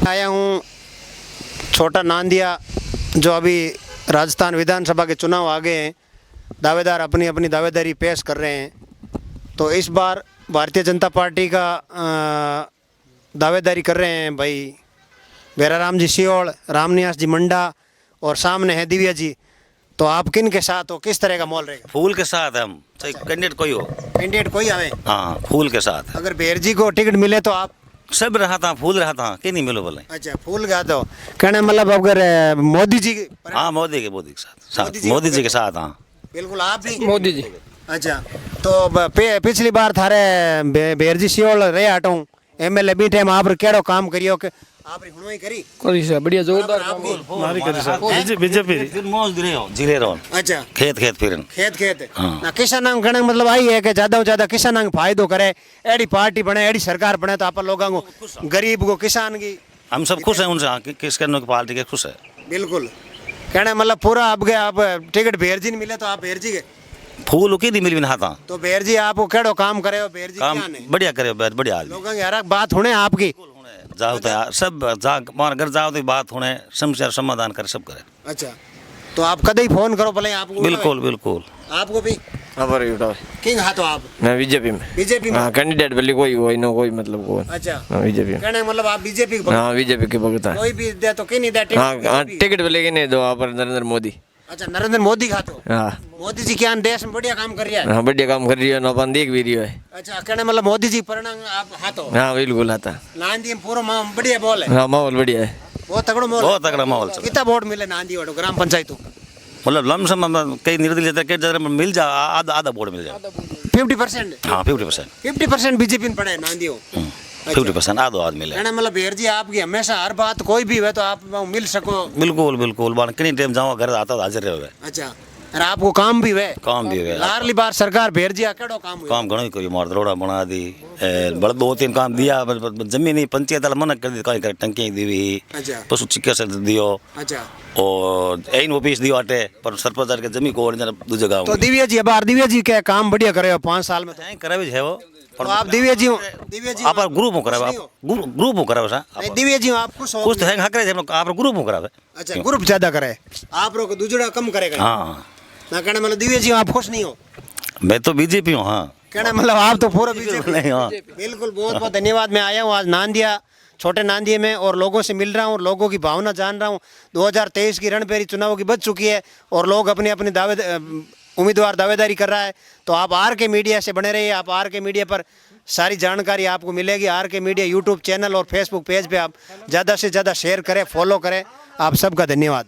आया हूँ छोटा नांदिया, जो अभी राजस्थान विधानसभा के चुनाव आ गए हैं। दावेदार अपनी अपनी दावेदारी पेश कर रहे हैं। तो इस बार भारतीय जनता पार्टी का दावेदारी कर रहे हैं भाई बेराराम जी सियोल, रामनिवास जी मंडा और सामने है दिव्या जी। तो आप किन के साथ हो, किस तरह का माहौल रहेगा? फूल के साथ हम, चाहे कैंडिडेट कोई हो। कैंडिडेट कोई आवे, हाँ, फूल के साथ। अगर बेर जी को टिकट मिले तो आप? सब रहा था, फूल रहा था, कि नहीं मिलो बोले। अच्छा, फूल का तो कहने मतलब अगर मोदी जी हाँ, मोदी के साथ मोदी जी के साथ। हाँ बिल्कुल, आप भी मोदी जी। अच्छा, तो पिछली बार थारे बेरजी सियोल रहे हटूँ एमएलए बीटे आप केड़ो काम करियो के आप हुणवाई करी से बढ़िया जोरदार काम मारी करी सर बीजेपी मौज जिले रहो। अच्छा, खेत फिरन खेत हाँ। ना किसानां गणे मतलब आई है कि ज्यादा से ज्यादा किसानां फायदो करे, एड़ी पार्टी बने, एड़ी सरकार बने तो आप लोगों को, गरीब को, किसान की, हम सब खुश हैं उनसे। किस करने की पार्टी के खुश है। बिल्कुल कहने मतलब पूरा आप गए, आप टिकट बेरजी मिले तो आप बेरजी गए, फूल की नहीं मिली ना था। तो बेरजी आपको केड़ो काम करे हो? बेरजी काम क्या ने बढ़िया करे, बढ़िया आदमी। लोगों की हर एक बात होने आपकी जाओ तो यार, सब मार घर जाओ तो बात होने, समस्या समाधान करे, सब करे। अच्छा, तो आप कदे ही फोन करो भले आपको? बिल्कुल आपको भी खबर उठाओ। किंग हाँ तो आप मैं बीजेपी में। बीजेपी में? हाँ, कैंडिडेट भले कोई हो ना कोई मतलब कोई। अच्छा, बीजेपी में। कहने मतलब आप बीजेपी को? हाँ, बीजेपी के भगत है। कोई भी दे तो कि नहीं दे टिकट? हाँ, टिकट भले के नहीं दो आप नरेंद्र मोदी। अच्छा, नरेंद्र मोदी खातो? हाँ, मोदी जी क्या देश में बढ़िया काम कर रहा है? हाँ, बढ़िया काम कर रही है ना, अपन देख भी रही है। अच्छा, कहने मतलब मोदी जी परिणाम आप हाथो? हाँ, बिल्कुल आता। नांदी में पूरा बढ़िया बोल है? हाँ, माहौल बढ़िया है। बहुत तगड़ो माहौल, बहुत तगड़ा माहौल। कितना वोट मिले नांदी वालों ग्राम पंचायत? मतलब लमसम कई निर्दलीय कई जगह मिल जा, आधा वोट मिल जाए। 50%? हाँ, 50%। 50% बीजेपी में पड़े नांदी हो? 50% आधो आदमी मिले। कहने मतलब बेर जी आपकी हमेशा हर बात कोई भी है तो आप मिल सको? बिल्कुल बाण कितनी टाइम जाओ घर आता तो हाजिर रहे। अच्छा, और आपको काम भी है? काम भी है। लारली बार सरकार भेर दिया, केड़ो काम हुआ? काम घणो ही करियो, मार रोड़ा बना दी, बड़ा 2-3 काम दिया। जमीन ही पंचायत वाला मना कर दी, कहीं कर टंकी दी हुई, अच्छा, पशु चिकित्सा दियो। अच्छा, और एन ऑफिस दियो आटे पर सरपंच के जमीन को दूसरे गाँव। तो दिव्या जी बार दिव्या जी के काम बढ़िया करे हो 5 साल में? करे भी है वो। तो आप दिव्या जी आप ग्रुप में करावे, आप ग्रुप में करावे सा। नहीं, दिव्या जी आप खुश हो? कुछ तो है हक रहे थे आप ग्रुप में करावे। अच्छा, ग्रुप ज्यादा करे, आप लोग दूसरा कम करेगा? हाँ, ना कहने मतलब दिव्या जी आप खुश नहीं हो? मैं तो बीजेपी हूँ। हाँ, कहने मतलब आप तो पूरा बीजेपी? हाँ, बिल्कुल, बहुत बहुत धन्यवाद। मैं आया हूँ आज नांदिया, छोटे नांदिया में, और लोगों से मिल रहा हूँ, लोगों की भावना जान रहा हूँ। 2023 की रणपेरी चुनाव की बच चुकी है और लोग अपनी अपनी उम्मीदवार दावेदारी कर रहा है। तो आप आर के मीडिया से बने रहिए। आप आर के मीडिया पर सारी जानकारी आपको मिलेगी। आर के मीडिया यूट्यूब चैनल और फेसबुक पेज पे आप ज़्यादा से ज़्यादा शेयर करें, फॉलो करें। आप सबका धन्यवाद।